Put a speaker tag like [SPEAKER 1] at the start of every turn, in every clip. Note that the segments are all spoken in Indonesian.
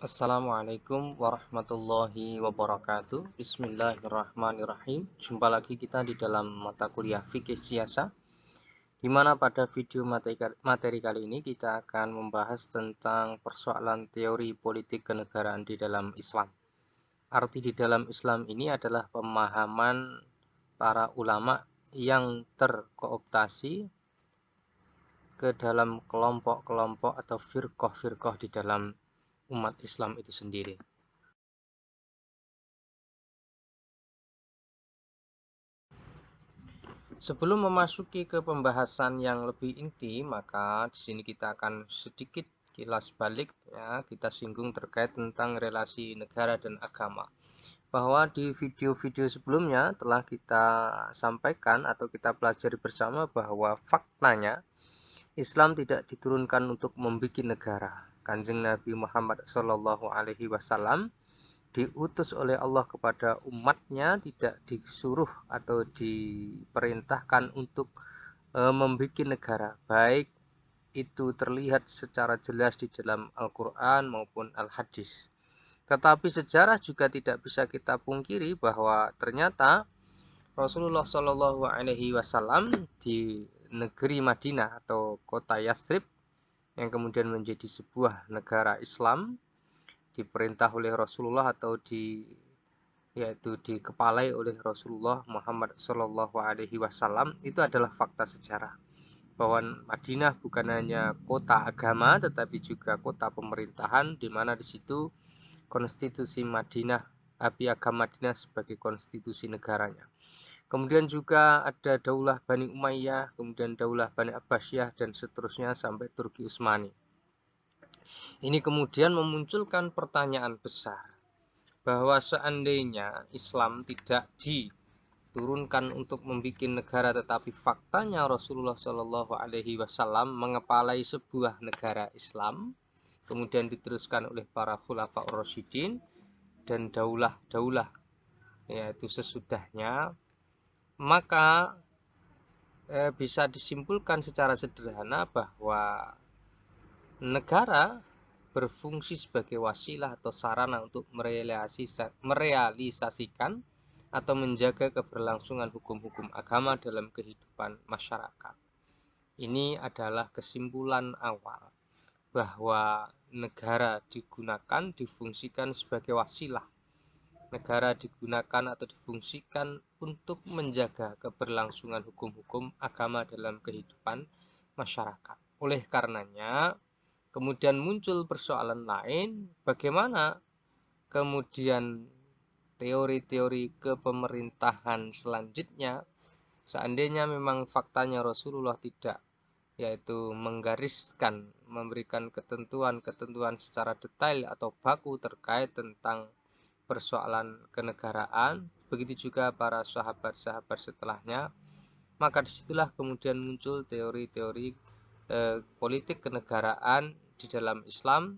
[SPEAKER 1] Assalamualaikum warahmatullahi wabarakatuh. Bismillahirrahmanirrahim. Jumpa lagi kita di dalam mata kuliah fikih siasa, di mana pada video materi kali ini kita akan membahas tentang persoalan teori politik kenegaraan di dalam Islam. Arti di dalam Islam ini adalah pemahaman para ulama yang terkooptasi ke dalam kelompok-kelompok atau firqah-firqah di dalam umat Islam itu sendiri. Sebelum memasuki ke pembahasan yang lebih inti, maka di sini kita akan sedikit kilas balik ya, kita singgung terkait tentang relasi negara dan agama. Bahwa di video-video sebelumnya telah kita sampaikan atau kita pelajari bersama bahwa faktanya Islam tidak diturunkan untuk membuat negara. Kanjeng Nabi Muhammad SAW diutus oleh Allah kepada umatnya, tidak disuruh atau diperintahkan untuk membuat negara, baik itu terlihat secara jelas di dalam Al-Quran maupun Al-Hadis. Tetapi sejarah juga tidak bisa kita pungkiri bahwa ternyata Rasulullah SAW di negeri Madinah atau kota Yathrib yang kemudian menjadi sebuah negara Islam, diperintah oleh Rasulullah atau yaitu dikepalai oleh Rasulullah Muhammad SAW, itu adalah fakta sejarah bahwa Madinah bukan hanya kota agama tetapi juga kota pemerintahan, di mana di situ konstitusi Madinah, Piagam Madinah sebagai konstitusi negaranya. Kemudian juga ada Daulah Bani Umayyah, kemudian Daulah Bani Abbasiyah, dan seterusnya sampai Turki Utsmani. Ini kemudian memunculkan pertanyaan besar bahwa seandainya Islam tidak diturunkan untuk membuat negara, tetapi faktanya Rasulullah SAW mengepalai sebuah negara Islam, kemudian diteruskan oleh para khulafaur rasyidin dan daulah-daulah yaitu sesudahnya, maka bisa disimpulkan secara sederhana bahwa negara berfungsi sebagai wasilah atau sarana untuk merealisasikan atau menjaga keberlangsungan hukum-hukum agama dalam kehidupan masyarakat. Ini adalah kesimpulan awal bahwa negara digunakan, difungsikan sebagai wasilah. Negara digunakan atau difungsikan untuk menjaga keberlangsungan hukum-hukum agama dalam kehidupan masyarakat. Oleh karenanya, kemudian muncul persoalan lain, bagaimana kemudian teori-teori kepemerintahan selanjutnya, seandainya memang faktanya Rasulullah tidak yaitu menggariskan, memberikan ketentuan-ketentuan secara detail atau baku terkait tentang persoalan kenegaraan, begitu juga para sahabat-sahabat setelahnya, maka disitulah kemudian muncul teori-teori politik kenegaraan di dalam Islam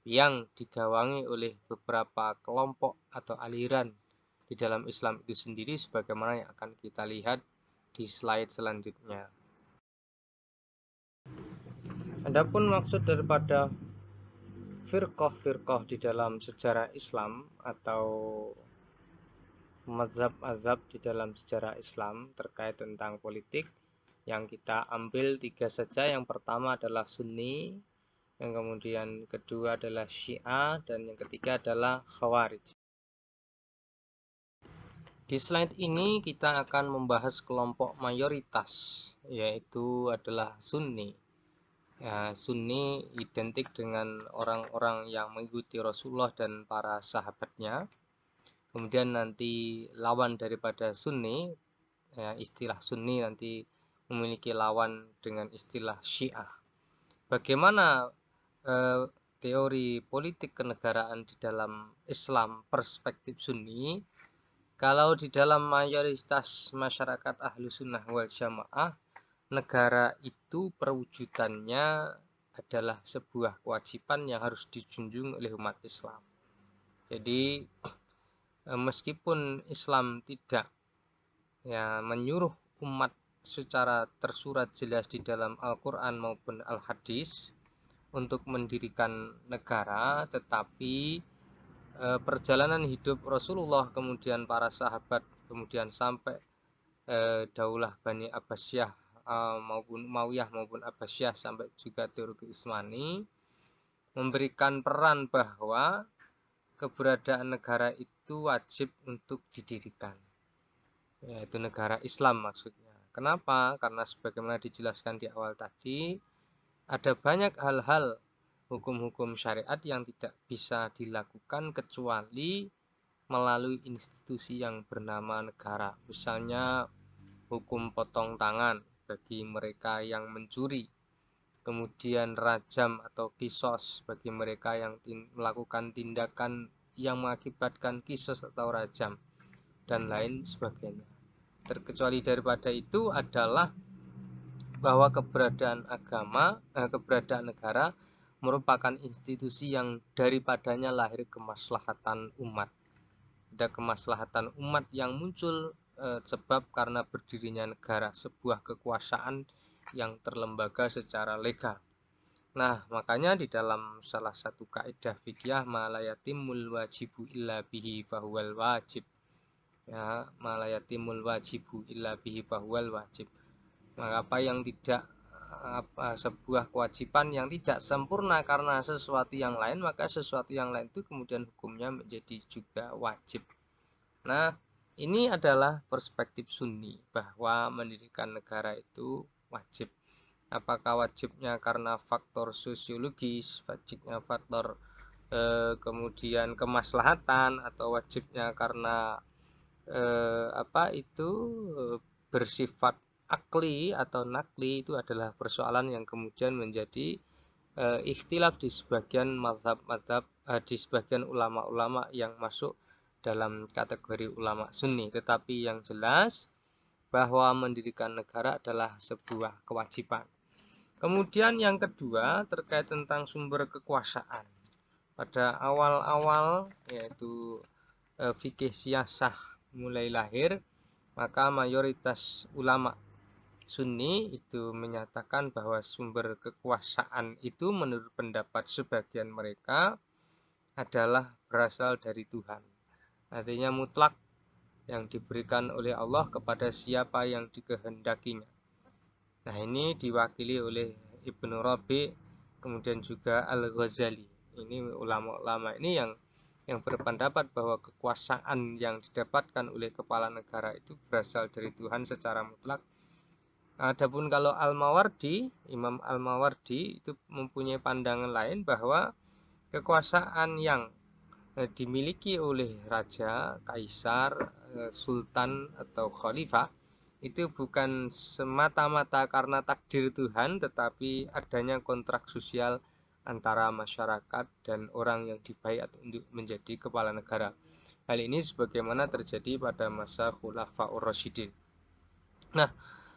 [SPEAKER 1] yang digawangi oleh beberapa kelompok atau aliran di dalam Islam itu sendiri, sebagaimana yang akan kita lihat di slide selanjutnya. Adapun maksud daripada firqah-firqah di dalam sejarah Islam atau mazhab-mazhab di dalam sejarah Islam terkait tentang politik, yang kita ambil 3 saja. Yang pertama adalah Sunni, yang kemudian kedua adalah Syiah, dan yang ketiga adalah Khawarij. Di slide ini kita akan membahas kelompok mayoritas, yaitu adalah Sunni. Ya, Sunni identik dengan orang-orang yang mengikuti Rasulullah dan para sahabatnya. Kemudian nanti lawan daripada Sunni, ya, istilah Sunni nanti memiliki lawan dengan istilah Syiah. Bagaimana teori politik kenegaraan di dalam Islam perspektif Sunni? Kalau di dalam mayoritas masyarakat ahlu sunnah wal jamaah, negara itu perwujudannya adalah sebuah kewajiban yang harus dijunjung oleh umat Islam. Jadi meskipun Islam tidak menyuruh umat secara tersurat jelas di dalam Al-Quran maupun Al-Hadis untuk mendirikan negara, tetapi perjalanan hidup Rasulullah, kemudian para sahabat, kemudian sampai Daulah Bani Abbasiyah maupun Umayyah maupun Abbasiyah, sampai juga teologi Utsmani, memberikan peran bahwa keberadaan negara itu wajib untuk didirikan, yaitu negara Islam maksudnya. Kenapa? Karena sebagaimana dijelaskan di awal tadi, ada banyak hal-hal hukum-hukum syariat yang tidak bisa dilakukan kecuali melalui institusi yang bernama negara. Misalnya hukum potong tangan bagi mereka yang mencuri, kemudian rajam atau kisos bagi mereka yang melakukan tindakan yang mengakibatkan kisos atau rajam, dan lain sebagainya. Terkecuali daripada itu adalah bahwa keberadaan keberadaan negara merupakan institusi yang daripadanya lahir kemaslahatan umat. Ada kemaslahatan umat yang muncul sebab karena berdirinya negara, sebuah kekuasaan yang terlembaga secara legal. Nah, makanya di dalam salah satu kaidah fikih, ma la yatimul wajibu illa bihi fahuwal wajib. Ya, ma la yatimul wajibu illa bihi fahuwal wajib. Maka apa yang tidak sebuah kewajiban yang tidak sempurna karena sesuatu yang lain, maka sesuatu yang lain itu kemudian hukumnya menjadi juga wajib. Nah, ini adalah perspektif Sunni bahwa mendirikan negara itu wajib. Apakah wajibnya karena faktor sosiologis, wajibnya faktor kemudian kemaslahatan, atau wajibnya karena bersifat akli atau nakli, itu adalah persoalan yang kemudian menjadi ikhtilaf di sebagian mazhab-mazhab, di sebagian ulama-ulama yang masuk dalam kategori ulama Sunni. Tetapi yang jelas bahwa mendirikan negara adalah sebuah kewajiban. Kemudian yang kedua terkait tentang sumber kekuasaan. Pada awal-awal yaitu fikih siyasah mulai lahir, maka mayoritas ulama Sunni itu menyatakan bahwa sumber kekuasaan itu menurut pendapat sebagian mereka adalah berasal dari Tuhan. Artinya mutlak, yang diberikan oleh Allah kepada siapa yang dikehendakinya. Nah, ini diwakili oleh Ibnu Rabi, kemudian juga Al-Ghazali. Ini ulama-ulama ini yang berpendapat bahwa kekuasaan yang didapatkan oleh kepala negara itu berasal dari Tuhan secara mutlak. Adapun kalau Al-Mawardi, Imam Al-Mawardi itu mempunyai pandangan lain bahwa kekuasaan yang dimiliki oleh raja, kaisar, sultan atau khalifah itu bukan semata-mata karena takdir Tuhan, tetapi adanya kontrak sosial antara masyarakat dan orang yang dibayar untuk menjadi kepala negara. Hal ini sebagaimana terjadi pada masa Khulafaur Rasyidin. Nah,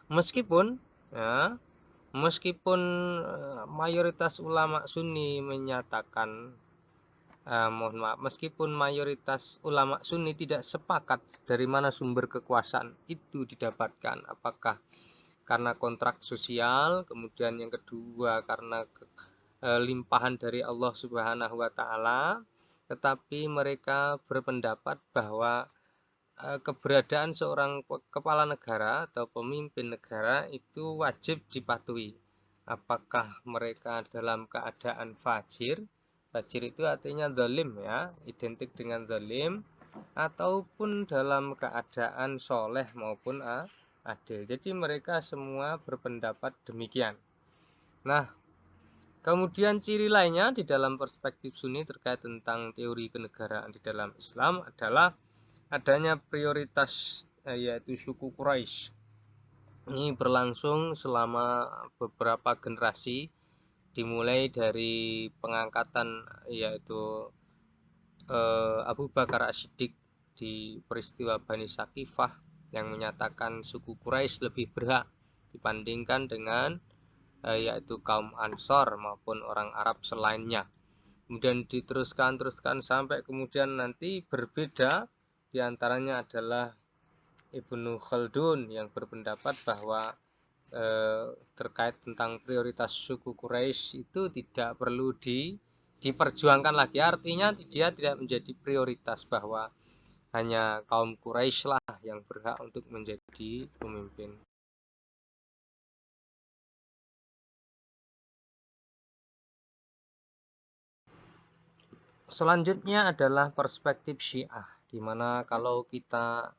[SPEAKER 1] meskipun mayoritas ulama Sunni menyatakan meskipun mayoritas ulama Sunni tidak sepakat dari mana sumber kekuasaan itu didapatkan, apakah karena kontrak sosial, kemudian yang kedua karena limpahan dari Allah Subhanahu wa taala, tetapi mereka berpendapat bahwa keberadaan seorang kepala negara atau pemimpin negara itu wajib dipatuhi. Apakah mereka dalam keadaan fajir? Fajir itu artinya zalim, ya, identik dengan zalim, ataupun dalam keadaan soleh maupun adil. Jadi mereka semua berpendapat demikian. Nah, kemudian ciri lainnya di dalam perspektif Sunni terkait tentang teori kenegaraan di dalam Islam adalah adanya prioritas yaitu suku Quraisy. Ini berlangsung selama beberapa generasi, dimulai dari pengangkatan yaitu Abu Bakar As-Siddiq di peristiwa Bani Saqifah yang menyatakan suku Quraisy lebih berhak dibandingkan dengan yaitu kaum Ansor maupun orang Arab selainnya. Kemudian diteruskan sampai kemudian nanti berbeda. Di antaranya adalah Ibnu Khaldun yang berpendapat bahwa terkait tentang prioritas suku Quraisy itu tidak perlu diperjuangkan lagi. Artinya dia tidak menjadi prioritas bahwa hanya kaum Quraisy lah yang berhak untuk menjadi pemimpin. Selanjutnya adalah perspektif Syiah, di mana kalau kita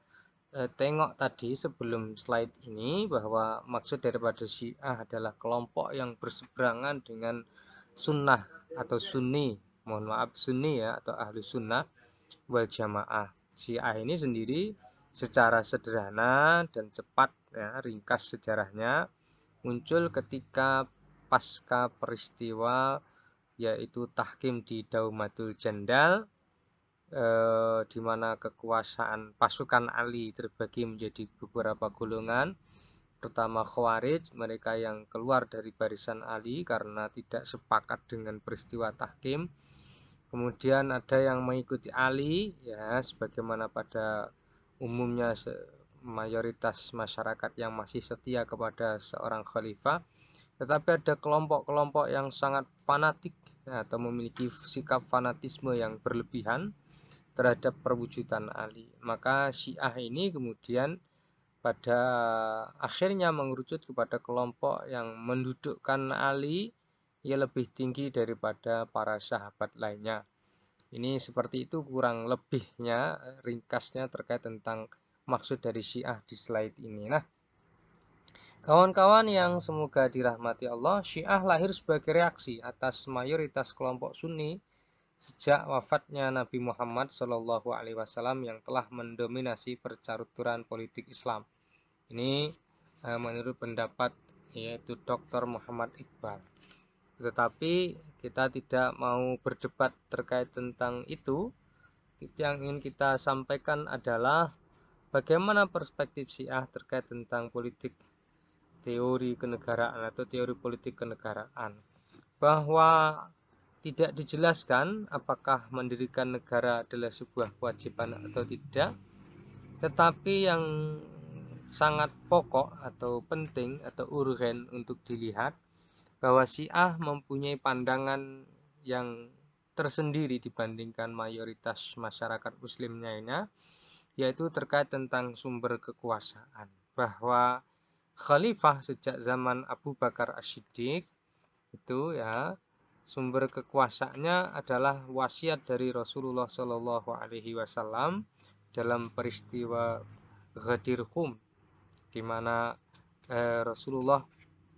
[SPEAKER 1] tengok tadi sebelum slide ini bahwa maksud daripada Syiah adalah kelompok yang berseberangan dengan sunnah atau sunni, mohon maaf sunni ya, atau ahlu sunnah wal jamaah. Syiah ini sendiri secara sederhana dan cepat ya, ringkas sejarahnya muncul ketika pasca peristiwa yaitu tahkim di Daumatul Jandal, di mana kekuasaan pasukan Ali terbagi menjadi beberapa golongan. Pertama Khawarij, mereka yang keluar dari barisan Ali karena tidak sepakat dengan peristiwa tahkim. Kemudian ada yang mengikuti Ali, ya sebagaimana pada umumnya mayoritas masyarakat yang masih setia kepada seorang khalifah. Tetapi ada kelompok-kelompok yang sangat fanatik ya, atau memiliki sikap fanatisme yang berlebihan terhadap perwujudan Ali. Maka Syiah ini kemudian pada akhirnya mengerucut kepada kelompok yang mendudukkan Ali ya lebih tinggi daripada para sahabat lainnya. Ini seperti itu kurang lebihnya ringkasnya terkait tentang maksud dari Syiah di slide ini. Nah, kawan-kawan yang semoga dirahmati Allah, Syiah lahir sebagai reaksi atas mayoritas kelompok Sunni sejak wafatnya Nabi Muhammad SAW yang telah mendominasi percaturan politik Islam. Ini menurut pendapat yaitu Dr. Muhammad Iqbal. Tetapi kita tidak mau berdebat terkait tentang itu. Yang ingin kita sampaikan adalah bagaimana perspektif Syiah terkait tentang politik teori kenegaraan atau teori politik kenegaraan. Bahwa tidak dijelaskan apakah mendirikan negara adalah sebuah kewajiban atau tidak, tetapi yang sangat pokok atau penting atau urgen untuk dilihat bahwa Syiah mempunyai pandangan yang tersendiri dibandingkan mayoritas masyarakat muslim lainnya, yaitu terkait tentang sumber kekuasaan, bahwa khalifah sejak zaman Abu Bakar As-Siddiq itu ya sumber kekuasaannya adalah wasiat dari Rasulullah Shallallahu Alaihi Wasallam dalam peristiwa Ghadir Khum, di mana Rasulullah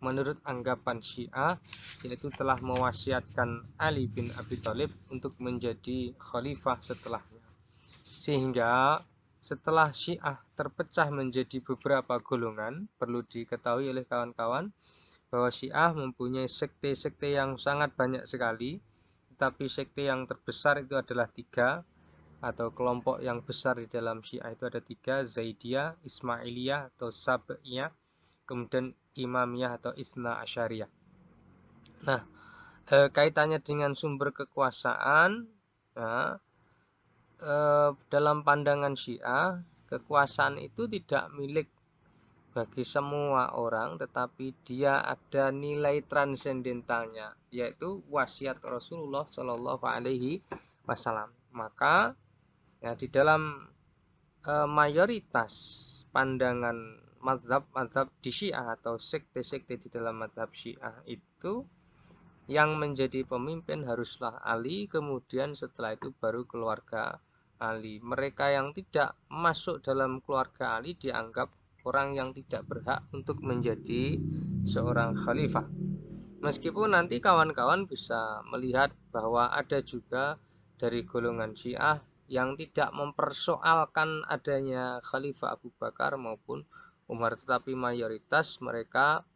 [SPEAKER 1] menurut anggapan Syiah yaitu telah mewasiatkan Ali bin Abi Thalib untuk menjadi khalifah setelahnya. Sehingga setelah Syiah terpecah menjadi beberapa golongan, perlu diketahui oleh kawan-kawan bahwa Syiah mempunyai sekte-sekte yang sangat banyak sekali, tetapi sekte yang terbesar itu adalah 3, atau kelompok yang besar di dalam Syiah itu ada 3, Zaidiyah, Ismailiyah atau Sab'iyah, kemudian Imamiyah atau Itsna Asyariyah. Nah, kaitannya dengan sumber kekuasaan, nah, dalam pandangan Syiah, kekuasaan itu tidak milik bagi semua orang, tetapi dia ada nilai transendentalnya, yaitu wasiat Rasulullah Shallallahu Alaihi Wasallam. Maka ya, di dalam mayoritas pandangan mazhab di Syiah atau sekte-sekte di dalam mazhab Syiah itu yang menjadi pemimpin haruslah Ali, kemudian setelah itu baru keluarga Ali. Mereka yang tidak masuk dalam keluarga Ali dianggap orang yang tidak berhak untuk menjadi seorang khalifah. Meskipun nanti kawan-kawan bisa melihat bahwa ada juga dari golongan Syiah yang tidak mempersoalkan adanya Khalifah Abu Bakar maupun Umar, tetapi mayoritas mereka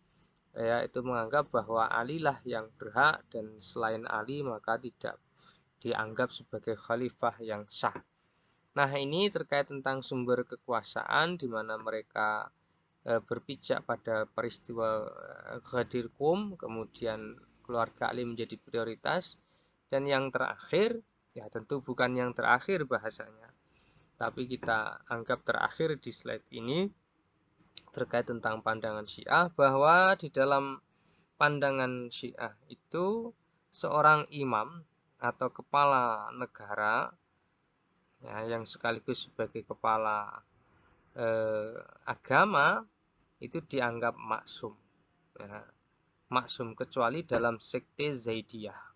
[SPEAKER 1] ya itu menganggap bahwa Ali lah yang berhak dan selain Ali maka tidak dianggap sebagai khalifah yang sah. Nah, ini terkait tentang sumber kekuasaan di mana mereka berpijak pada peristiwa Ghadir Qum, kemudian keluarga Ali menjadi prioritas, dan yang terakhir ya tentu bukan yang terakhir bahasanya, tapi kita anggap terakhir di slide ini terkait tentang pandangan Syiah, bahwa di dalam pandangan Syiah itu seorang imam atau kepala negara, ya, yang sekaligus sebagai kepala agama itu dianggap maksum, ya, maksum kecuali dalam sekte Zaidiyah.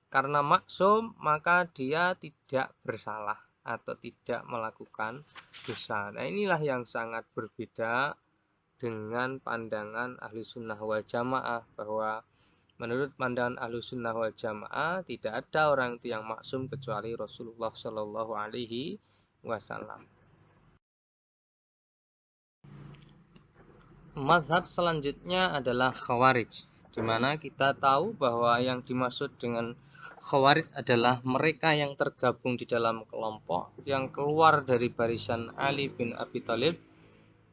[SPEAKER 1] Karena maksum maka dia tidak bersalah atau tidak melakukan dosa. Nah, inilah yang sangat berbeda dengan pandangan ahli sunnah wal jamaah, bahwa menurut pandangan ahli sunnah wal jamaah tidak ada orang itu yang maksum kecuali Rasulullah Shallallahu Alaihi Wasallam. Mazhab selanjutnya adalah Khawarij, di mana kita tahu bahwa yang dimaksud dengan Khawarij adalah mereka yang tergabung di dalam kelompok yang keluar dari barisan Ali bin Abi Thalib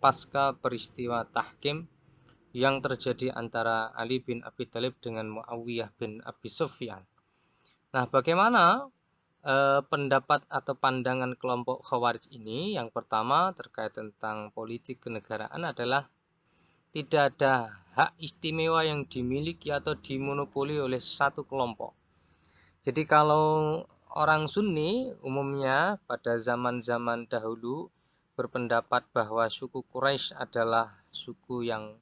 [SPEAKER 1] pasca peristiwa tahkim yang terjadi antara Ali bin Abi Thalib dengan Muawiyah bin Abi Sufyan. Nah, bagaimana pendapat atau pandangan kelompok Khawarij ini? Yang pertama terkait tentang politik kenegaraan adalah tidak ada hak istimewa yang dimiliki atau dimonopoli oleh satu kelompok. Jadi kalau orang Sunni umumnya pada zaman-zaman dahulu berpendapat bahwa suku Quraisy adalah suku yang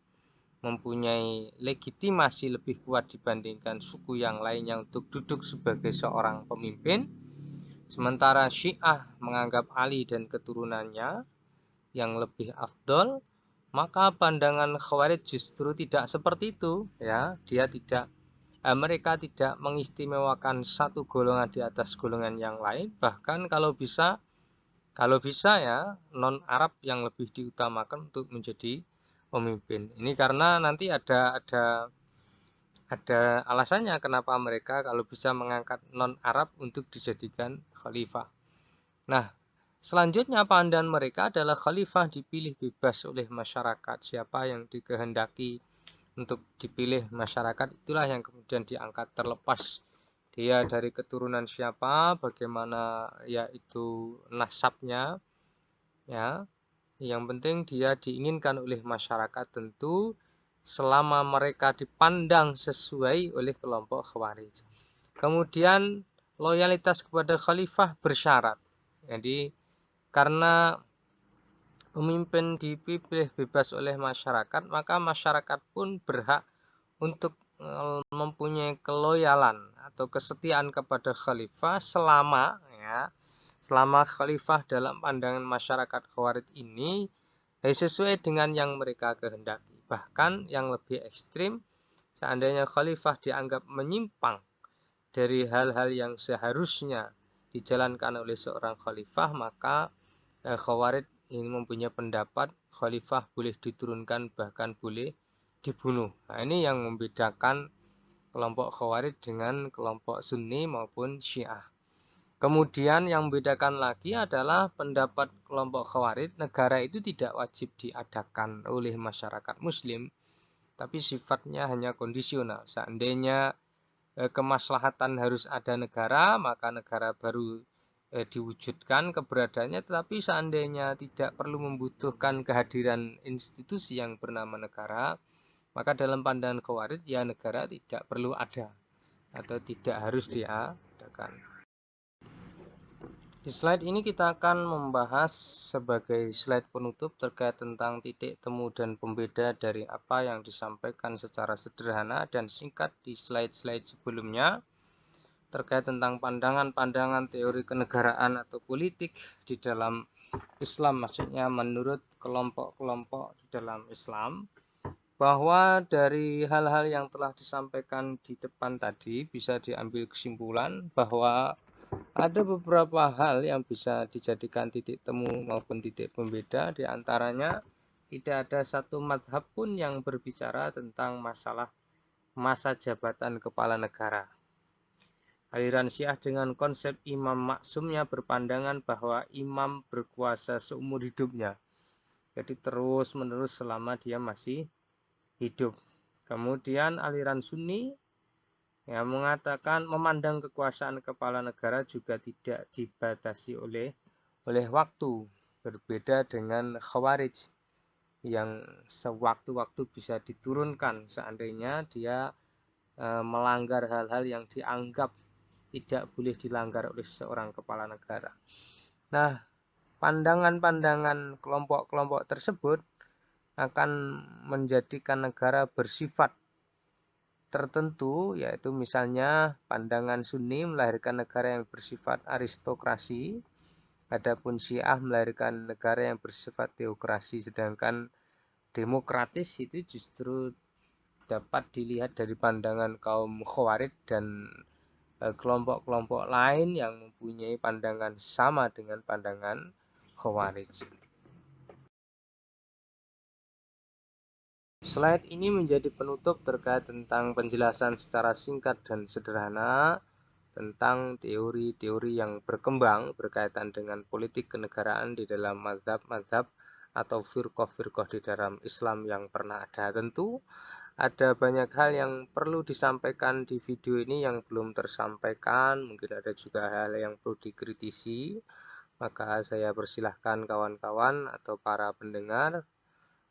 [SPEAKER 1] mempunyai legitimasi lebih kuat dibandingkan suku yang lainnya untuk duduk sebagai seorang pemimpin, sementara Syiah menganggap Ali dan keturunannya yang lebih afdol, maka pandangan Khawarij justru tidak seperti itu, ya. Mereka tidak mengistimewakan satu golongan di atas golongan yang lain, bahkan kalau bisa ya non Arab yang lebih diutamakan untuk menjadi pemimpin. Ini karena nanti ada alasannya kenapa mereka kalau bisa mengangkat non Arab untuk dijadikan khalifah. Nah, selanjutnya pandangan mereka adalah khalifah dipilih bebas oleh masyarakat. Siapa yang dikehendaki untuk dipilih masyarakat, itulah yang kemudian diangkat, terlepas dia dari keturunan siapa, bagaimana yaitu nasabnya, ya. Yang penting dia diinginkan oleh masyarakat, tentu selama mereka dipandang sesuai oleh kelompok Khawarij. Kemudian loyalitas kepada khalifah bersyarat. Jadi karena pemimpin dipilih bebas oleh masyarakat, maka masyarakat pun berhak untuk mempunyai keloyalan atau kesetiaan kepada khalifah selama khalifah dalam pandangan masyarakat Khawarij ini sesuai dengan yang mereka kehendaki. Bahkan yang lebih ekstrim, seandainya khalifah dianggap menyimpang dari hal-hal yang seharusnya dijalankan oleh seorang khalifah, maka Khawarij ini mempunyai pendapat khalifah boleh diturunkan, bahkan boleh dibunuh. Nah, ini yang membedakan kelompok Khawarij dengan kelompok Sunni maupun Syiah. Kemudian yang membedakan lagi adalah pendapat kelompok Khawarij, negara itu tidak wajib diadakan oleh masyarakat Muslim, tapi sifatnya hanya kondisional. Seandainya kemaslahatan harus ada negara, maka negara baru diwujudkan keberadaannya. Tetapi seandainya tidak perlu membutuhkan kehadiran institusi yang bernama negara, maka dalam pandangan Khawarij ya negara tidak perlu ada atau tidak harus diadakan. Di slide ini kita akan membahas sebagai slide penutup terkait tentang titik temu dan pembeda dari apa yang disampaikan secara sederhana dan singkat di slide-slide sebelumnya terkait tentang pandangan-pandangan teori kenegaraan atau politik di dalam Islam, maksudnya menurut kelompok-kelompok di dalam Islam, bahwa dari hal-hal yang telah disampaikan di depan tadi bisa diambil kesimpulan bahwa ada beberapa hal yang bisa dijadikan titik temu maupun titik pembeda. Di antaranya tidak ada satu mazhab pun yang berbicara tentang masalah masa jabatan kepala negara. Aliran Syiah dengan konsep imam maksumnya berpandangan bahwa imam berkuasa seumur hidupnya, jadi terus menerus selama dia masih hidup. Kemudian aliran Sunni yang mengatakan memandang kekuasaan kepala negara juga tidak dibatasi oleh waktu, berbeda dengan Khawarij yang sewaktu-waktu bisa diturunkan seandainya dia melanggar hal-hal yang dianggap tidak boleh dilanggar oleh seorang kepala negara. Nah, pandangan-pandangan kelompok-kelompok tersebut akan menjadikan negara bersifat tertentu, yaitu misalnya pandangan Sunni melahirkan negara yang bersifat aristokrasi, adapun Syiah melahirkan negara yang bersifat teokrasi, sedangkan demokratis itu justru dapat dilihat dari pandangan kaum Khawarij dan kelompok-kelompok lain yang mempunyai pandangan sama dengan pandangan Khawarij. Slide ini menjadi penutup terkait tentang penjelasan secara singkat dan sederhana tentang teori-teori yang berkembang berkaitan dengan politik kenegaraan di dalam mazhab-mazhab atau firqah-firqah di dalam Islam yang pernah ada. Tentu ada banyak hal yang perlu disampaikan di video ini yang belum tersampaikan, mungkin ada juga hal yang perlu dikritisi, maka saya persilahkan kawan-kawan atau para pendengar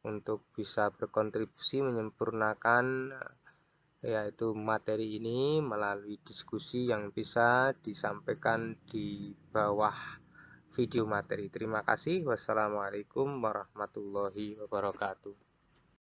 [SPEAKER 1] untuk bisa berkontribusi menyempurnakan yaitu materi ini melalui diskusi yang bisa disampaikan di bawah video materi. Terima kasih. Wassalamualaikum warahmatullahi wabarakatuh.